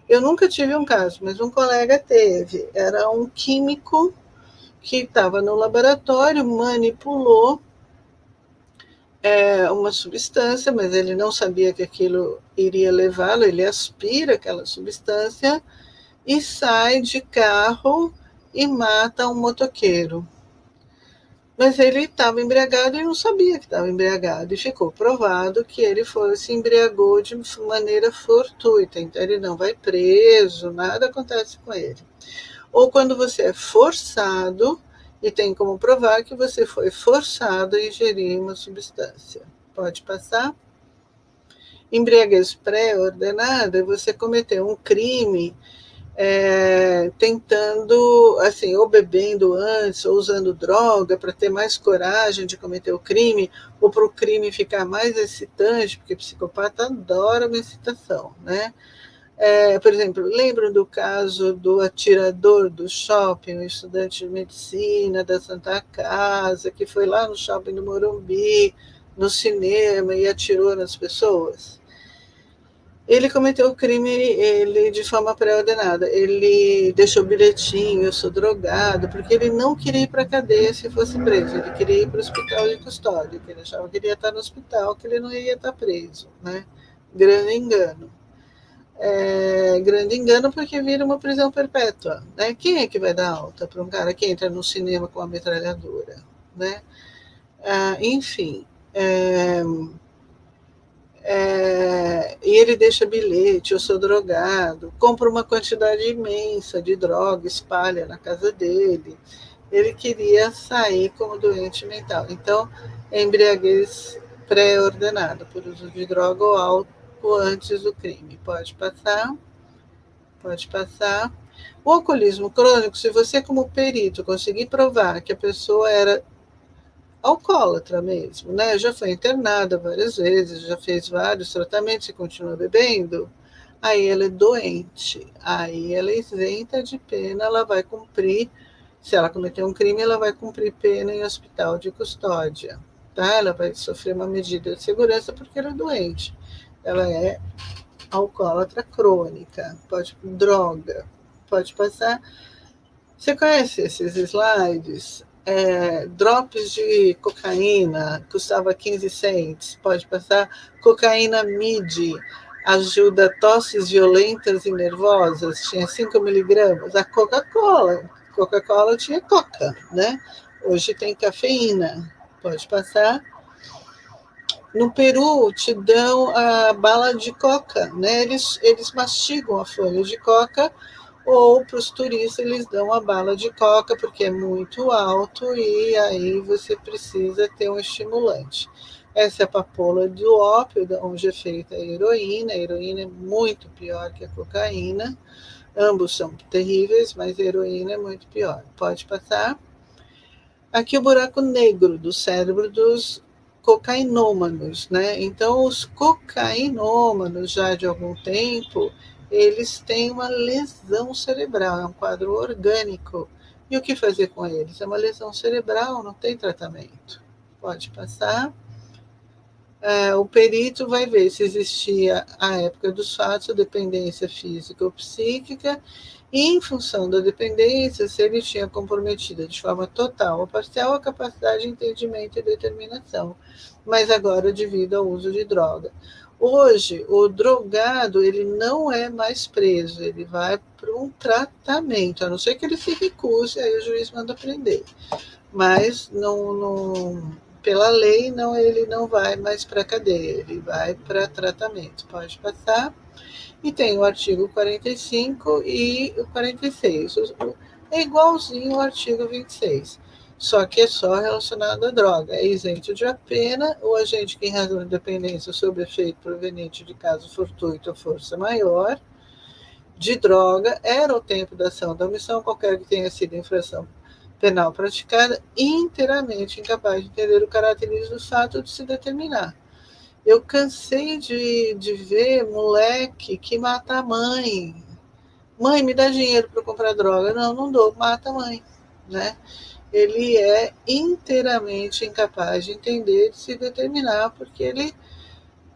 Eu nunca tive um caso, mas um colega teve. Era um químico que estava no laboratório, manipulou uma substância, mas ele não sabia que aquilo iria levá-lo, ele aspira aquela substância e sai de carro e mata um motoqueiro. Mas ele estava embriagado e não sabia que estava embriagado. E ficou provado que ele se embriagou de maneira fortuita. Então ele não vai preso, nada acontece com ele. Ou quando você é forçado e tem como provar que você foi forçado a ingerir uma substância. Pode passar? Embriaguez pré-ordenada é você cometer um crime tentando, assim, ou bebendo antes, ou usando droga para ter mais coragem de cometer o crime, ou para o crime ficar mais excitante, porque o psicopata adora uma excitação, né? Por exemplo, lembro do caso do atirador do shopping, um estudante de medicina da Santa Casa, que foi lá no shopping do Morumbi, no cinema, e atirou nas pessoas? Ele cometeu o crime de forma pré-ordenada. Ele deixou bilhetinho, eu sou drogado, porque ele não queria ir para a cadeia se fosse preso. Ele queria ir para o hospital de custódia, que ele achava que ele ia estar no hospital, que ele não ia estar preso. Né? Grande engano. Grande engano porque vira uma prisão perpétua. Né? Quem é que vai dar alta para um cara que entra no cinema com uma metralhadora? Né? Enfim. E ele deixa bilhete, eu sou drogado, compra uma quantidade imensa de droga, espalha na casa dele. Ele queria sair como doente mental. Então, embriaguez pré-ordenada por uso de droga ou álcool antes do crime. Pode passar? Pode passar. O alcoolismo crônico, se você, como perito, conseguir provar que a pessoa era alcoólatra mesmo, né? Já foi internada várias vezes, já fez vários tratamentos e continua bebendo, aí ela é doente, aí ela é isenta de pena, ela vai cumprir, se ela cometer um crime, ela vai cumprir pena em hospital de custódia, tá? Ela vai sofrer uma medida de segurança porque ela é doente. Ela é alcoólatra crônica, droga, pode passar. Você conhece esses slides? Drops de cocaína, custava 15 cents, pode passar. Cocaína MIDI, ajuda tosses violentas e nervosas, tinha 5 miligramas. A Coca-Cola tinha coca, né? Hoje tem cafeína, pode passar. No Peru, te dão a bala de coca, né? Eles mastigam a folha de coca, ou para os turistas eles dão a bala de coca porque é muito alto e aí você precisa ter um estimulante. Essa é a papoula do ópio, onde é feita a heroína. A heroína é muito pior que a cocaína. Ambos são terríveis, mas a heroína é muito pior. Pode passar. Aqui o buraco negro do cérebro dos cocainômanos, né? Então, os cocainômanos, já de algum tempo, eles têm uma lesão cerebral, é um quadro orgânico. E o que fazer com eles? É uma lesão cerebral, não tem tratamento. Pode passar. O perito vai ver se existia, à época dos fatos, dependência física ou psíquica, e, em função da dependência, se ele tinha comprometido de forma total ou parcial a capacidade de entendimento e determinação, mas agora devido ao uso de droga. Hoje, o drogado ele não é mais preso, ele vai para um tratamento, a não ser que ele se recuse, aí o juiz manda prender. Mas pela lei, não, ele não vai mais para a cadeia, ele vai para tratamento. Pode passar. E tem o artigo 45 e o 46. É igualzinho ao artigo 26, só que é só relacionado à droga. É isento de pena o agente que, em razão de dependência sob efeito proveniente de caso fortuito ou força maior de droga, era o tempo da ação da omissão, qualquer que tenha sido infração penal praticada, inteiramente incapaz de entender o caráter do fato de se determinar. Eu cansei de ver moleque que mata a mãe. Mãe, me dá dinheiro para comprar droga. Não, não dou, mata a mãe. Né? Ele é inteiramente incapaz de entender, de se determinar, porque ele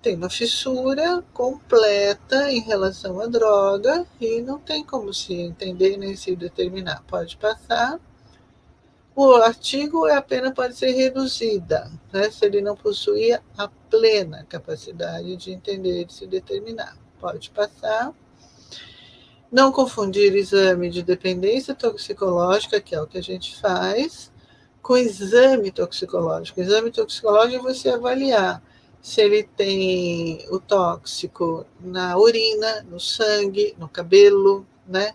tem uma fissura completa em relação à droga e não tem como se entender nem se determinar. Pode passar. O artigo, a pena pode ser reduzida, né, se ele não possuía a plena capacidade de entender e de se determinar. Pode passar. Não confundir exame de dependência toxicológica, que é o que a gente faz, com exame toxicológico. Exame toxicológico é você avaliar se ele tem o tóxico na urina, no sangue, no cabelo, né?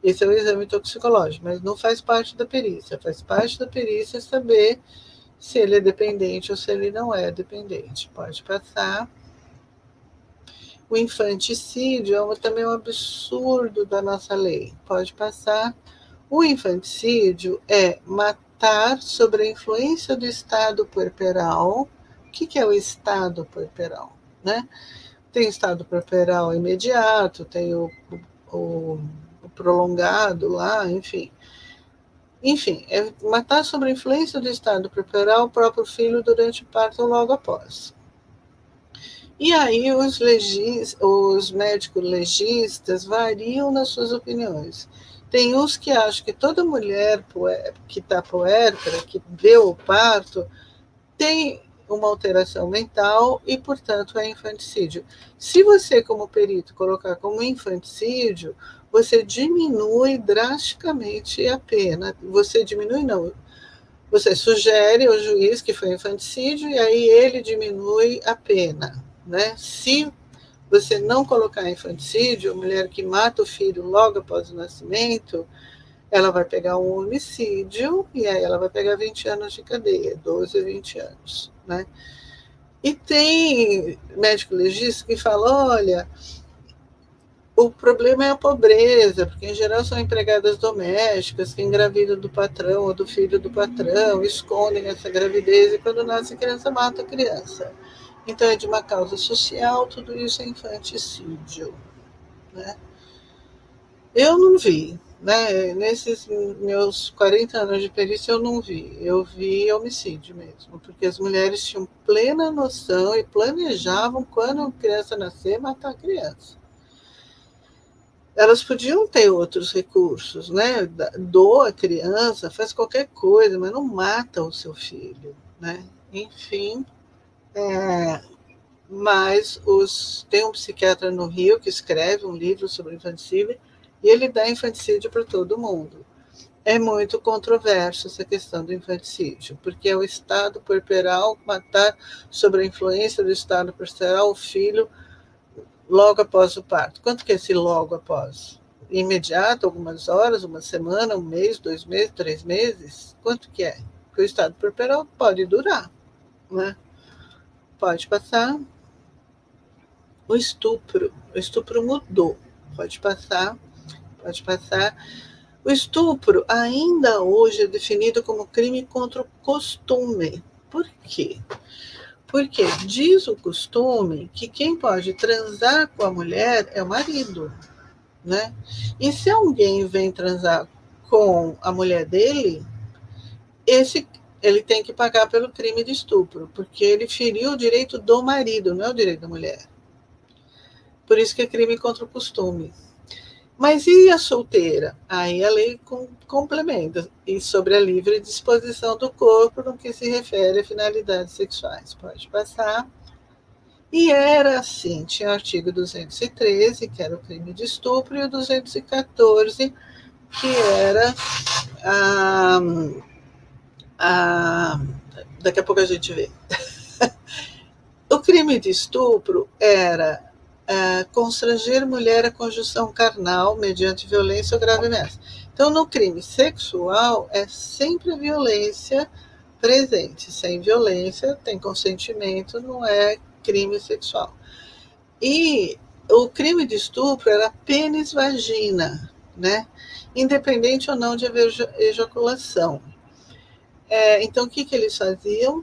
Esse é o exame toxicológico, mas não faz parte da perícia. Faz parte da perícia saber se ele é dependente ou se ele não é dependente. Pode passar. O infanticídio é também um absurdo da nossa lei. Pode passar. O infanticídio é matar sob a influência do estado puerperal. O que é o estado puerperal? Né? Tem o estado puerperal imediato, tem o prolongado lá, enfim. Enfim, é matar sob a influência do estado puerperal o próprio filho durante o parto ou logo após. E aí os médicos legistas variam nas suas opiniões. Tem uns que acham que toda mulher que está puérpera, que vê o parto, tem uma alteração mental e, portanto, é infanticídio. Se você, como perito, colocar como infanticídio, você diminui drasticamente a pena. Você diminui, não. Você sugere ao juiz que foi infanticídio e aí ele diminui a pena, né? Se você não colocar infanticídio, a mulher que mata o filho logo após o nascimento, ela vai pegar um homicídio e aí ela vai pegar 20 anos de cadeia, 12 a 20 anos, né? E tem médico legista que fala, olha, o problema é a pobreza, porque em geral são empregadas domésticas que engravidam do patrão ou do filho do patrão, escondem essa gravidez e quando nasce a criança mata a criança. Então é de uma causa social, tudo isso é infanticídio, né? Eu não vi, né? Nesses meus 40 anos de perícia eu não vi. Eu vi homicídio mesmo, porque as mulheres tinham plena noção e planejavam quando a criança nascer matar a criança. Elas podiam ter outros recursos, né? Doa a criança, faz qualquer coisa, mas não mata o seu filho, né? Enfim, mas tem um psiquiatra no Rio que escreve um livro sobre infanticídio e ele dá infanticídio para todo mundo. É muito controverso essa questão do infanticídio, porque é o estado puerperal matar sob a influência do estado puerperal o filho logo após o parto. Quanto que é esse logo após? Imediato, algumas horas, uma semana, um mês, 2 meses, 3 meses? Quanto que é? Porque o estado puerperal pode durar, né? Pode passar. O estupro mudou. Pode passar. O estupro ainda hoje é definido como crime contra o costume. Por quê? Porque diz o costume que quem pode transar com a mulher é o marido, né? E se alguém vem transar com a mulher dele, ele tem que pagar pelo crime de estupro, porque ele feriu o direito do marido, não é o direito da mulher. Por isso que é crime contra o costume. Mas e a solteira? Aí a lei complementa. E sobre a livre disposição do corpo no que se refere a finalidades sexuais. Pode passar. E era assim, tinha o artigo 213, que era o crime de estupro, e o 214, que era daqui a pouco a gente vê. O crime de estupro era constranger mulher à conjunção carnal mediante violência ou grave ameaça. Então, no crime sexual, é sempre a violência presente. Sem violência, tem consentimento, não é crime sexual. E o crime de estupro era pênis-vagina, né? Independente ou não de haver ejaculação. Então, o que eles faziam?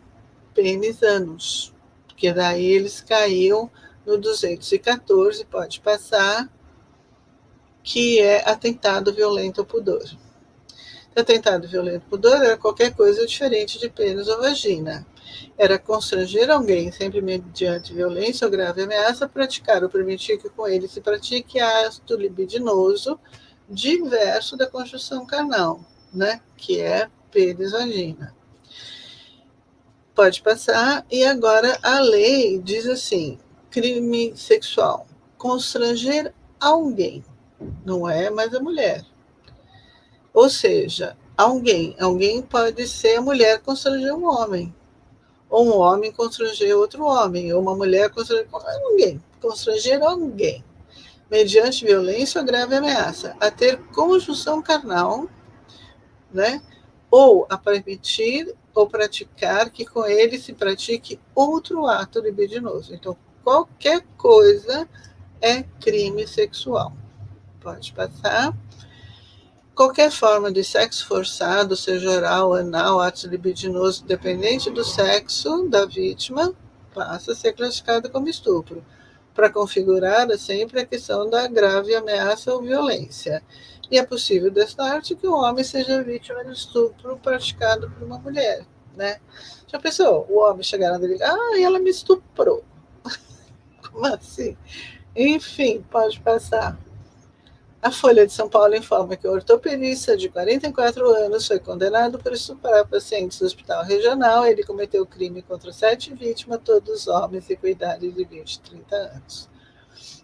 Pênis-ânus, porque daí eles caíam no 214, pode passar, que é atentado violento ao pudor. Atentado violento ao pudor era qualquer coisa diferente de pênis ou vagina. Era constranger alguém, sempre mediante violência ou grave ameaça, praticar ou permitir que com ele se pratique ato libidinoso diverso da conjunção carnal, né? Que é pênis-vagina. Pode passar. E agora a lei diz assim, crime sexual, constranger alguém, não é mais a mulher. Ou seja, Alguém pode ser a mulher constranger um homem, ou um homem constranger outro homem, ou uma mulher constranger alguém, mediante violência ou grave ameaça, a ter conjunção carnal, né? Ou a permitir ou praticar que com ele se pratique outro ato libidinoso. Então, qualquer coisa é crime sexual. Pode passar. Qualquer forma de sexo forçado, seja oral, anal, ato libidinoso, dependente do sexo da vítima, passa a ser classificada como estupro, para configurar sempre a questão da grave ameaça ou violência. E é possível desta arte que o homem seja vítima de estupro praticado por uma mulher, né? Já pensou? O homem chegar na delegacia, ela me estuprou. Como assim? Enfim, pode passar. A Folha de São Paulo informa que o ortopedista de 44 anos foi condenado por estuprar pacientes do hospital regional. Ele cometeu crime contra 7 vítimas, todos homens e com idade de 20 e 30 anos.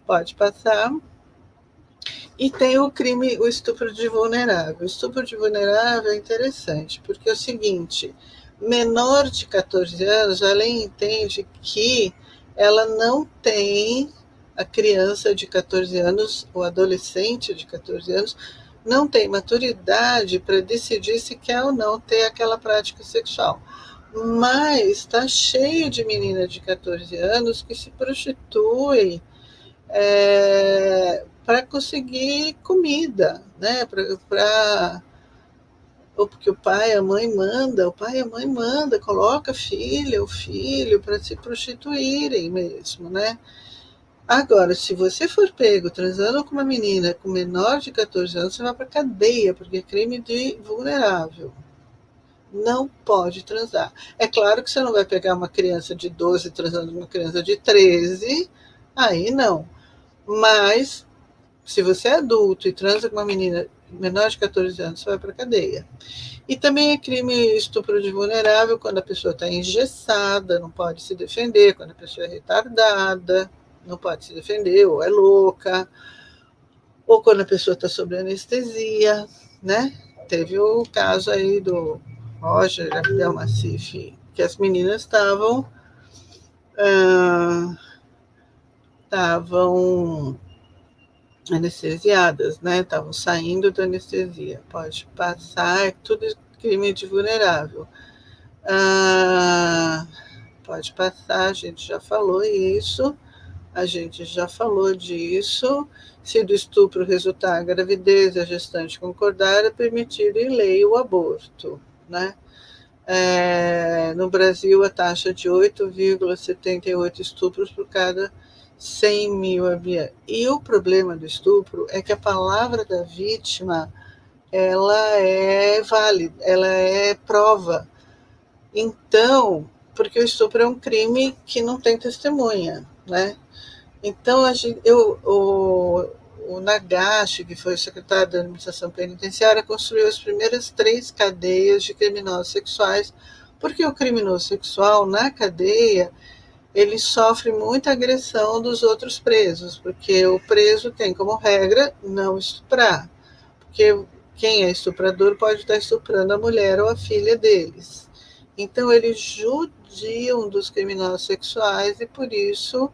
Pode passar. E tem o crime, o estupro de vulnerável. O estupro de vulnerável é interessante, porque é o seguinte, menor de 14 anos, a lei entende que ela não tem, a criança de 14 anos, o adolescente de 14 anos, não tem maturidade para decidir se quer ou não ter aquela prática sexual. Mas está cheio de meninas de 14 anos que se prostituem para conseguir comida, né? Ou porque o pai e a mãe manda, coloca a filha, o filho para se prostituírem mesmo, né? Agora, se você for pego transando com uma menina com menor de 14 anos, você vai para cadeia, porque é crime de vulnerável. Não pode transar. É claro que você não vai pegar uma criança de 12 transando com uma criança de 13, aí não. Mas, se você é adulto e transa com uma menina menor de 14 anos, você vai para a cadeia. E também é crime estupro de vulnerável quando a pessoa está engessada, não pode se defender, quando a pessoa é retardada, não pode se defender, ou é louca, ou quando a pessoa está sob anestesia, né? Teve o caso aí do Roger Abdel Massif, que as meninas estavam anestesiadas, né? Estavam saindo da anestesia. Pode passar, é tudo crime de vulnerável. Pode passar, a gente já falou isso. A gente já falou disso. Se do estupro resultar a gravidez e a gestante concordar, é permitido em lei o aborto, né? No Brasil, a taxa de 8,78 estupros por cada 100 mil habitantes. E o problema do estupro é que a palavra da vítima, ela é válida, ela é prova. Então, porque o estupro é um crime que não tem testemunha, né? Então, o Nagashi, que foi o secretário da Administração Penitenciária, construiu as primeiras 3 cadeias de criminosos sexuais, porque o criminoso sexual, na cadeia, ele sofre muita agressão dos outros presos, porque o preso tem como regra não estuprar, porque quem é estuprador pode estar estuprando a mulher ou a filha deles. Então, eles judiam dos criminosos sexuais e, por isso,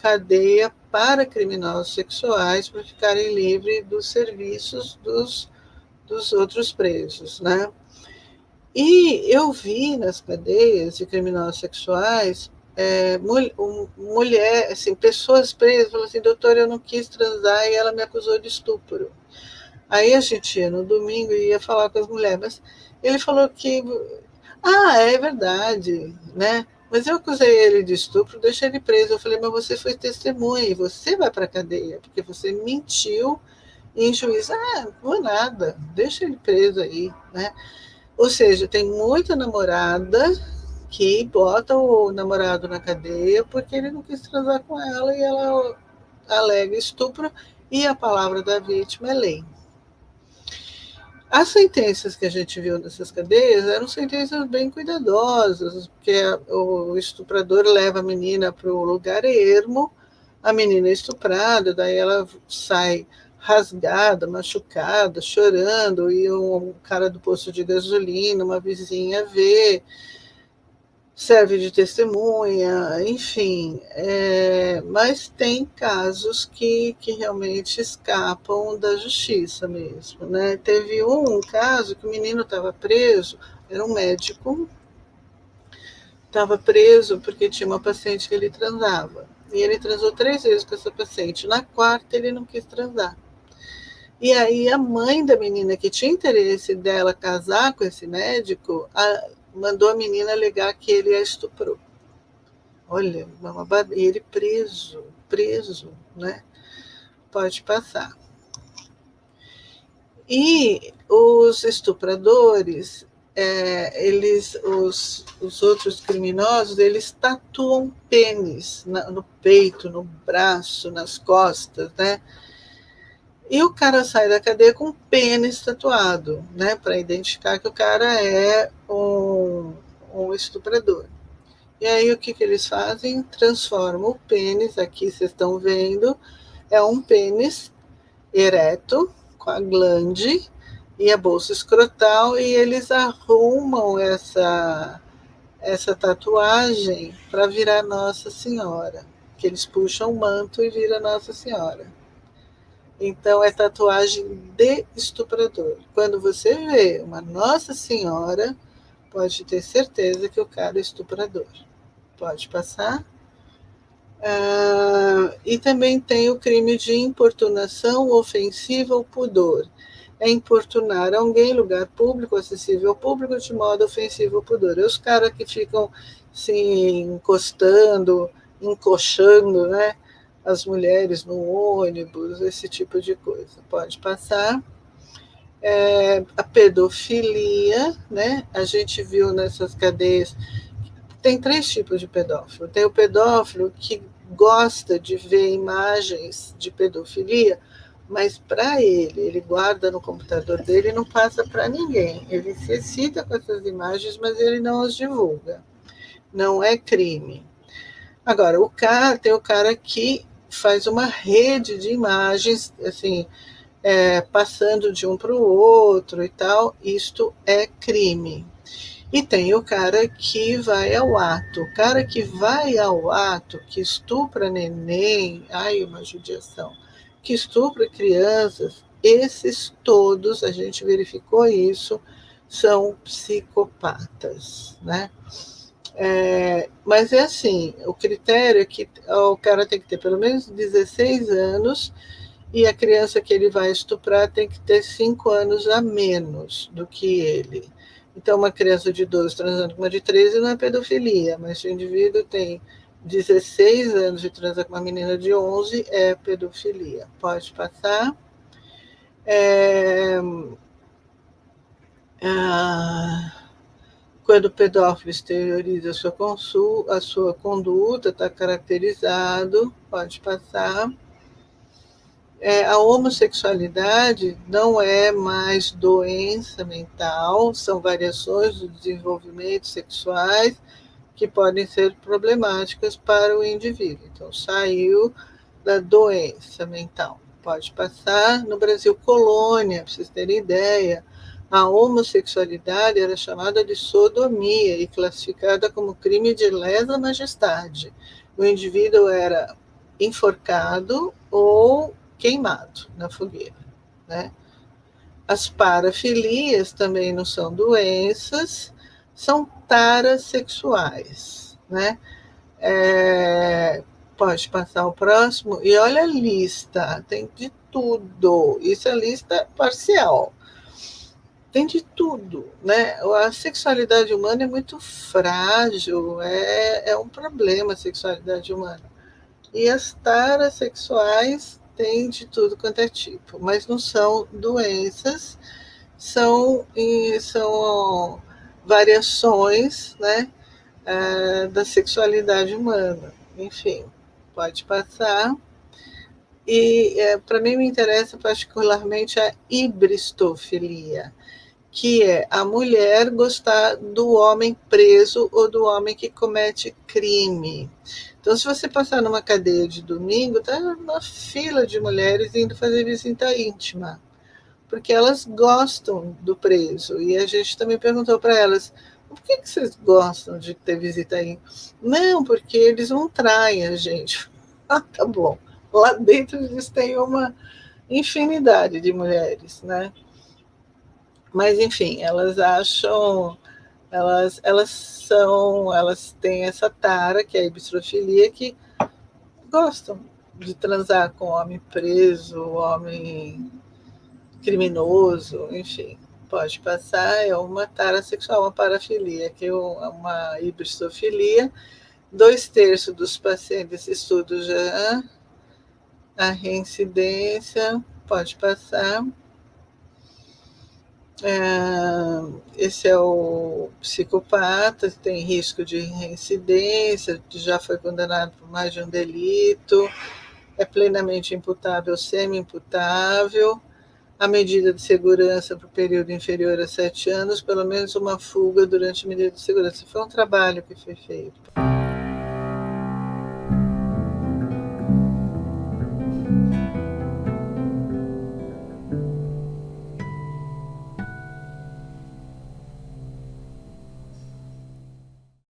cadeia para criminosos sexuais para ficarem livres dos serviços dos outros presos, né? E eu vi nas cadeias de criminosos sexuais mulher, assim, pessoas presas, falaram assim, doutor, eu não quis transar e ela me acusou de estupro. Aí a gente ia no domingo e ia falar com as mulheres, mas ele falou que, é verdade, né? Mas eu acusei ele de estupro, deixei ele preso. Eu falei, mas você foi testemunha e você vai para a cadeia, porque você mentiu em juízo. Não é nada, deixa ele preso aí, né? Ou seja, tem muita namorada que bota o namorado na cadeia porque ele não quis transar com ela e ela alega estupro e a palavra da vítima é lei. As sentenças que a gente viu nessas cadeias eram sentenças bem cuidadosas, porque o estuprador leva a menina para o lugar ermo, a menina é estuprada, daí ela sai rasgada, machucada, chorando, e um cara do posto de gasolina, uma vizinha vê, serve de testemunha, enfim. Mas tem casos que realmente escapam da justiça mesmo, né? Teve um caso que o menino estava preso, era um médico, estava preso porque tinha uma paciente que ele transava. E ele transou 3 vezes com essa paciente. Na quarta, ele não quis transar. E aí a mãe da menina, que tinha interesse dela casar com esse médico, mandou a menina alegar que ele a estuprou. Olha, e ele preso, né? Pode passar. E os estupradores, os outros criminosos, eles tatuam pênis no peito, no braço, nas costas, né? E o cara sai da cadeia com pênis tatuado, né? Para identificar que o cara é um estuprador. E aí o que eles fazem? Transformam o pênis, aqui vocês estão vendo, é um pênis ereto, com a glande e a bolsa escrotal, e eles arrumam essa tatuagem para virar Nossa Senhora, que eles puxam o manto e vira Nossa Senhora. Então é tatuagem de estuprador. Quando você vê uma Nossa Senhora, pode ter certeza que o cara é estuprador. Pode passar. E também tem o crime de importunação ofensiva ao pudor. É importunar alguém em lugar público, acessível ao público, de modo ofensivo ao pudor. É os caras que ficam se encostando, encoxando, né, as mulheres no ônibus, esse tipo de coisa. Pode passar. A pedofilia, né? A gente viu nessas cadeias. Tem 3 tipos de pedófilo. Tem o pedófilo que gosta de ver imagens de pedofilia, mas para ele guarda no computador dele e não passa para ninguém. Ele se excita com essas imagens, mas ele não as divulga. Não é crime. Agora, tem o cara que faz uma rede de imagens, assim, passando de um para o outro e tal. Isto é crime. E tem o cara que vai ao ato. O cara que vai ao ato, que estupra neném, ai, uma judiação, que estupra crianças, esses todos, a gente verificou isso, são psicopatas, né? Mas é assim, o critério é que o cara tem que ter pelo menos 16 anos e a criança que ele vai estuprar tem que ter 5 anos a menos do que ele. Então, uma criança de 12 transando com uma de 13 não é pedofilia, mas se o indivíduo tem 16 anos e transa com uma menina de 11, é pedofilia. Pode passar. Quando o pedófilo exterioriza a sua conduta, está caracterizado, pode passar. A homossexualidade não é mais doença mental, são variações do desenvolvimento sexuais que podem ser problemáticas para o indivíduo. Então, saiu da doença mental. Pode passar. No Brasil, colônia, para vocês terem ideia, a homossexualidade era chamada de sodomia e classificada como crime de lesa majestade. O indivíduo era enforcado ou queimado na fogueira, né? As parafilias também não são doenças, são taras sexuais, né? Pode passar o próximo. E olha a lista, tem de tudo. Isso é lista parcial. Tem de tudo, né? A sexualidade humana é muito frágil, é um problema a sexualidade humana. E as taras sexuais têm de tudo quanto é tipo, mas não são doenças, são variações, né, da sexualidade humana. Enfim, pode passar. E para mim me interessa particularmente a hibristofilia, que é a mulher gostar do homem preso ou do homem que comete crime. Então, se você passar numa cadeia de domingo, tá uma fila de mulheres indo fazer visita íntima, porque elas gostam do preso. E a gente também perguntou para elas: por que vocês gostam de ter visita íntima? Não, porque eles não traem a gente. Ah, tá bom. Lá dentro eles têm uma infinidade de mulheres, né? Mas, enfim, elas acham, elas têm essa tara, que é a epistrofilia, que gostam de transar com homem preso, homem criminoso, enfim. Pode passar, é uma tara sexual, uma parafilia, que é uma epistofilia. 2/3 dos pacientes desse estudo já a reincidência pode passar. Esse é o psicopata, tem risco de reincidência, já foi condenado por mais de um delito, é plenamente imputável, semi-imputável, a medida de segurança para o período inferior a 7 anos, pelo menos uma fuga durante a medida de segurança. Foi um trabalho que foi feito.